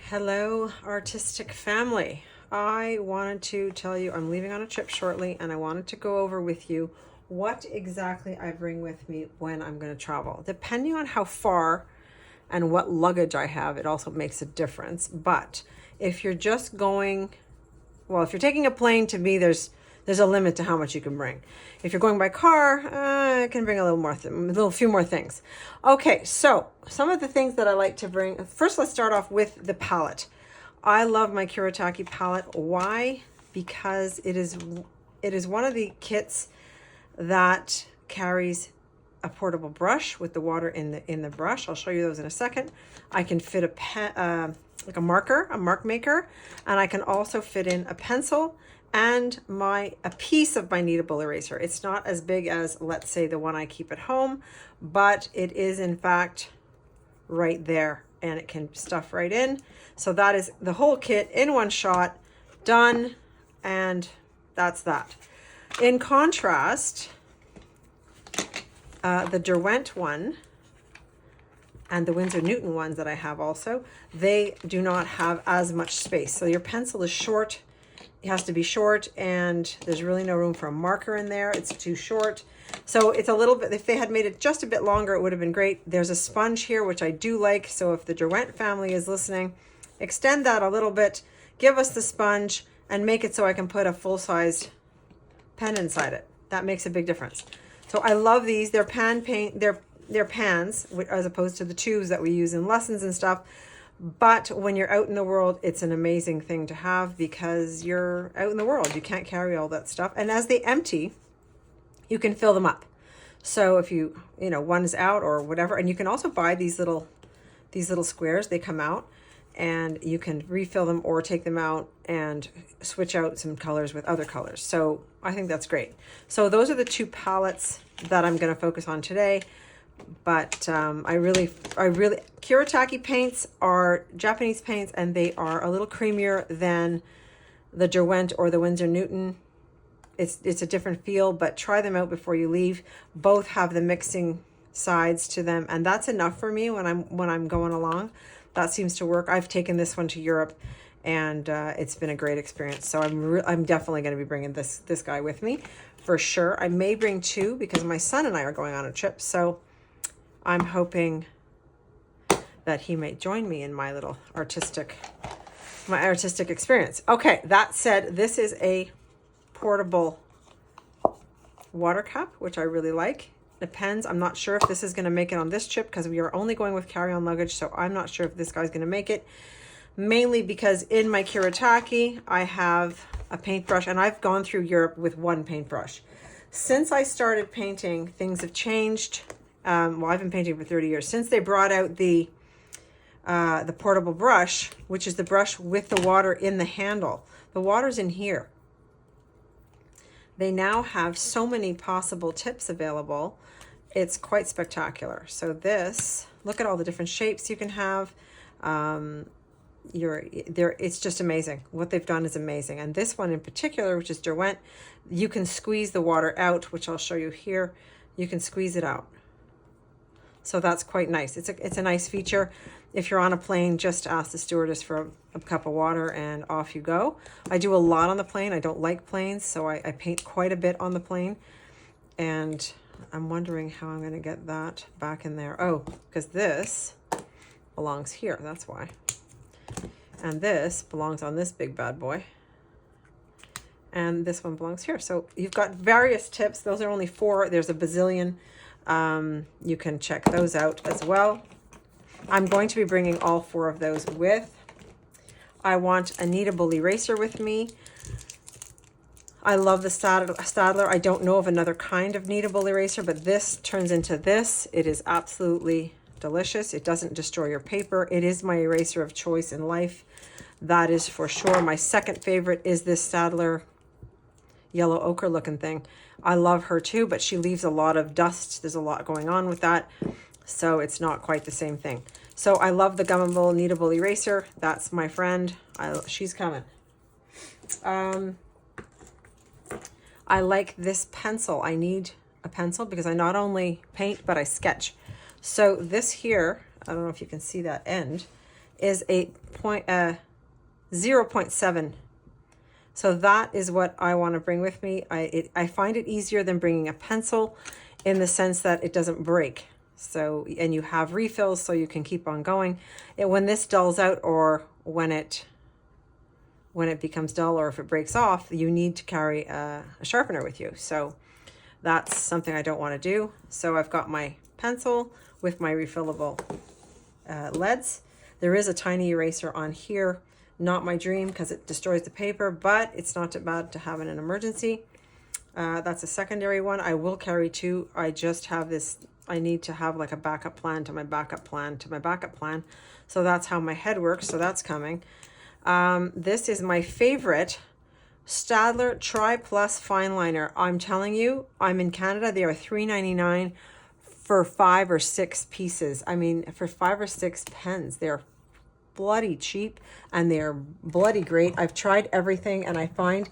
Hello, artistic family. I wanted to tell you I'm leaving on a trip shortly, and I wanted to go over with you what exactly I bring with me when I'm going to travel. Depending on how far and what luggage I have, it also makes a difference. But if you're just going, well, if you're taking a plane, to me, there's a limit to how much you can bring. If you're going by car, I can bring a little more, few more things. Okay, so some of the things that I like to bring. First, let's start off with the palette. I love my Kuretake palette. Why? Because it is one of the kits that carries a portable brush with the water in the brush. I'll show you those in a second. I can fit a pen, like a mark maker, and I can also fit in a pencil and a piece of my kneadable eraser. It's not as big as, let's say, the one I keep at home, but it is in fact right there, and it can stuff right in. So that is the whole kit in one shot, done, and that's that. In contrast, the Derwent one and the Winsor Newton ones that I have also, they do not have as much space. So your pencil is short. It has to be short, and there's really no room for a marker in there. It's too short. So it's a little bit, if they had made it just a bit longer, it would have been great. There's a sponge here, which I do like. So if the Derwent family is listening, extend that a little bit, give us the sponge, and make it so I can put a full-sized pen inside it. That makes a big difference. So I love these. They're they're pans, as opposed to the tubes that we use in lessons and stuff. But when you're out in the world, it's an amazing thing to have because you're out in the world. You can't carry all that stuff. And as they empty, you can fill them up. So if one is out or whatever, and you can also buy these little squares. They come out, and you can refill them or take them out and switch out some colors with other colors. So I think that's great. So those are the two palettes that I'm going to focus on today. But Kuretake paints are Japanese paints, and they are a little creamier than the Derwent or the Winsor Newton. It's a different feel, but try them out before you leave. Both have the mixing sides to them, and that's enough for me when I'm going along. That seems to work. I've taken this one to Europe, and it's been a great experience. So I'm definitely going to be bringing this guy with me for sure. I may bring two because my son and I are going on a trip. So I'm hoping that he may join me in my little artistic experience. Okay, that said, this is a portable water cup, which I really like. Depends. I'm not sure if this is going to make it on this trip because we are only going with carry-on luggage, so I'm not sure if this guy's going to make it. Mainly because in my Kuretake, I have a paintbrush, and I've gone through Europe with one paintbrush. Since I started painting, things have changed. Well, I've been painting for 30 years. Since they brought out the portable brush, which is the brush with the water in the handle. The water's in here. They now have so many possible tips available. It's quite spectacular. So this, look at all the different shapes you can have. It's just amazing. What they've done is amazing. And this one in particular, which is Derwent, you can squeeze the water out, which I'll show you here. You can squeeze it out. So that's quite nice. It's a nice feature. If you're on a plane, just ask the stewardess for a cup of water and off you go. I do a lot on the plane. I don't like planes, so I paint quite a bit on the plane. And I'm wondering how I'm going to get that back in there. Oh, because this belongs here. That's why. And this belongs on this big bad boy. And this one belongs here. So you've got various tips. Those are only 4. There's a bazillion. You can check those out as well. I'm going to be bringing all 4 of those with. I want a kneadable eraser with me. I love the Staedtler. I don't know of another kind of kneadable eraser, but this turns into this. It is absolutely delicious. It doesn't destroy your paper. It is my eraser of choice in life. That is for sure. My second favorite is this Staedtler yellow ochre looking thing. I love her too, but she leaves a lot of dust. There's a lot going on with that, so it's not quite the same thing. So I love the Gummable Kneadable Eraser. That's my friend. She's coming. I like this pencil. I need a pencil because I not only paint, but I sketch. So this here, I don't know if you can see that end, is 0.7. So that is what I want to bring with me. I find it easier than bringing a pencil in the sense that it doesn't break. So, and you have refills so you can keep on going. When this dulls out, or when it becomes dull, or if it breaks off, you need to carry a sharpener with you. So that's something I don't want to do. So I've got my pencil with my refillable leads. There is a tiny eraser on here. Not my dream because it destroys the paper, but it's not too bad to have in an emergency. That's a secondary one. I will carry two. I just have this, I need to have like a backup plan to my backup plan to my backup plan. So that's how my head works. So that's coming. This is my favorite Staedtler Tri Plus fine liner. I'm telling you, I'm in Canada. They are $3.99 for 5 or 6 pieces. I mean, for 5 or 6 pens. They're bloody cheap and they're bloody great. I've tried everything, and I find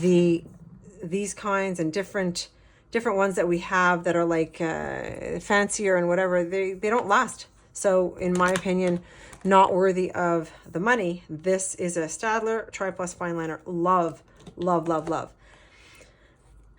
these kinds and different ones that we have that are like fancier and whatever, they don't last. So in my opinion, not worthy of the money. This is a Staedtler Tri Plus fine liner. Love, love, love, love.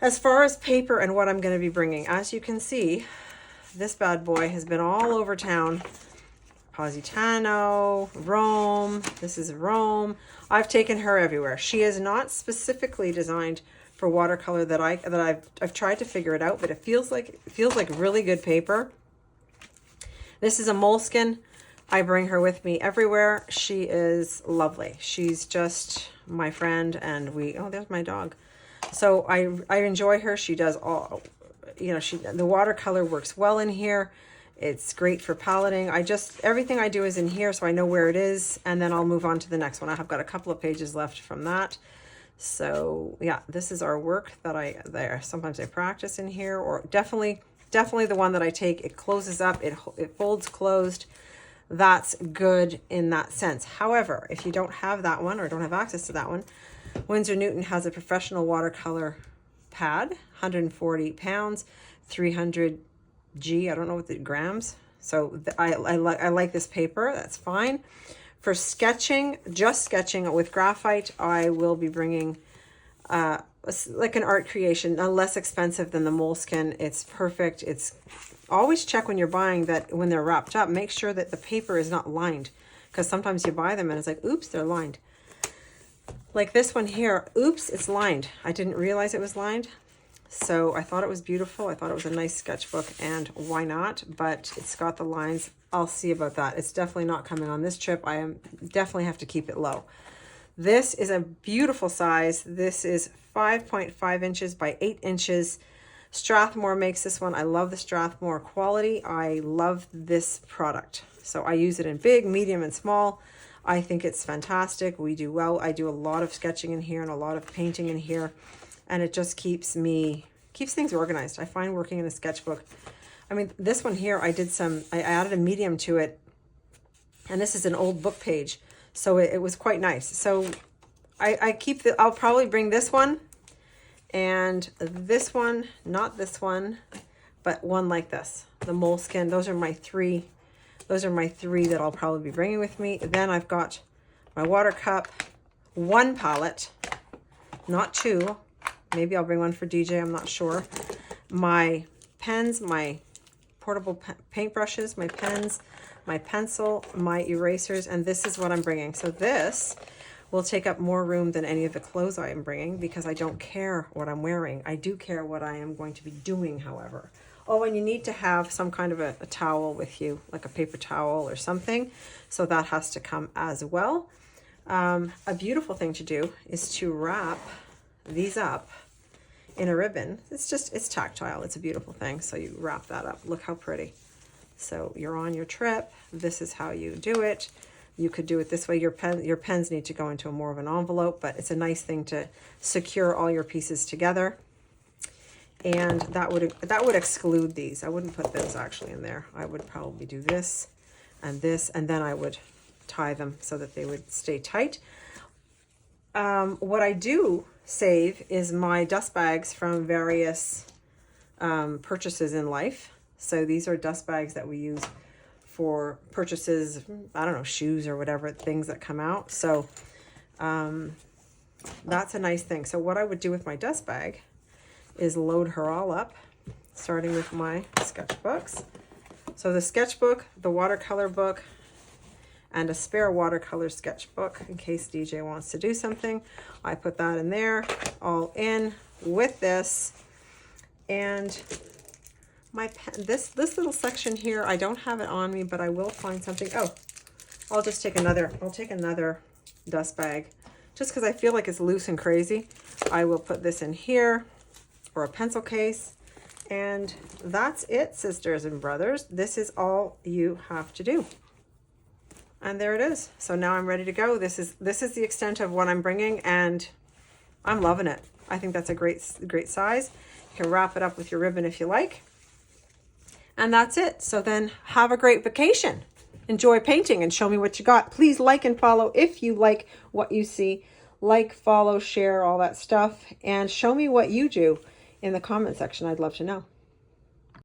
As far as paper and what I'm going to be bringing, as you can see, this bad boy has been all over town. Positano, Rome. This is Rome. I've taken her everywhere. She is not specifically designed for watercolor that I've tried to figure it out, but it feels like really good paper. This is a moleskin. I bring her with me everywhere. She is lovely. She's just my friend, and oh, there's my dog. So I enjoy her. She does all, the watercolor works well in here. It's great for paletting. Everything I do is in here, so I know where it is, and then I'll move on to the next one. I have got a couple of pages left from that. So yeah, this is our work that sometimes I practice in here, or definitely the one that I take. It closes up, it folds closed. That's good in that sense. However, if you don't have that one or don't have access to that one, Winsor Newton has a professional watercolor pad, 140 pounds, 300 I don't know what the grams. So I like this paper. That's fine. For sketching, just sketching with graphite, I will be bringing like an art creation, less expensive than the moleskin. It's perfect. It's always check when you're buying that when they're wrapped up, make sure that the paper is not lined, because sometimes you buy them and it's like, oops, they're lined. Like this one here, oops, it's lined. I didn't realize it was lined. So I thought it was beautiful. I thought it was a nice sketchbook, and why not? But it's got the lines. I'll see about that. It's definitely not coming on this trip. I definitely have to keep it low. This is a beautiful size. This is 5.5 inches by 8 inches. Strathmore makes this one. I love the Strathmore quality. I love this product. So I use it in big, medium, and small. I think it's fantastic. We do well. I do a lot of sketching in here and a lot of painting in here. And it just keeps things organized. I find working in a sketchbook. I mean, this one here, I added a medium to it, and this is an old book page. So it was quite nice. So I'll probably bring this one and this one, not this one, but one like this, the moleskin. Those are my three that I'll probably be bringing with me. Then I've got my water cup, one palette, not 2. Maybe I'll bring one for DJ, I'm not sure. My pens, my portable paintbrushes, my pens, my pencil, my erasers, and this is what I'm bringing. So this will take up more room than any of the clothes I am bringing, because I don't care what I'm wearing. I do care what I am going to be doing, however. Oh, and you need to have some kind of a towel with you, like a paper towel or something. So that has to come as well. A beautiful thing to do is to wrap these up in a ribbon. It's tactile. It's a beautiful thing. So you wrap that up. Look how pretty. So you're on your trip. This is how you do it. You could do it this way. Your pens need to go into more of an envelope, but it's a nice thing to secure all your pieces together. And that would exclude these. I wouldn't put those actually in there. I would probably do this, and then I would tie them so that they would stay tight. What I do save is my dust bags from various purchases in life. So these are dust bags that we use for purchases, I don't know, shoes or whatever, things that come out. So that's a nice thing. So what I would do with my dust bag is load her all up, starting with my sketchbooks. So the sketchbook, the watercolor book, and a spare watercolor sketchbook in case DJ wants to do something. I put that in there, all in with this. And my pen, this little section here, I don't have it on me, but I will find something. Oh, I'll take another dust bag just because I feel like it's loose and crazy. I will put this in here, or a pencil case. And that's it, sisters and brothers. This is all you have to do. And there it is. So now I'm ready to go. This is the extent of what I'm bringing, and I'm loving it. I think that's a great size. You can wrap it up with your ribbon if you like. And that's it. So then have a great vacation. Enjoy painting and show me what you got. Please like and follow if you like what you see. Like, follow, share, all that stuff. And show me what you do in the comment section. I'd love to know.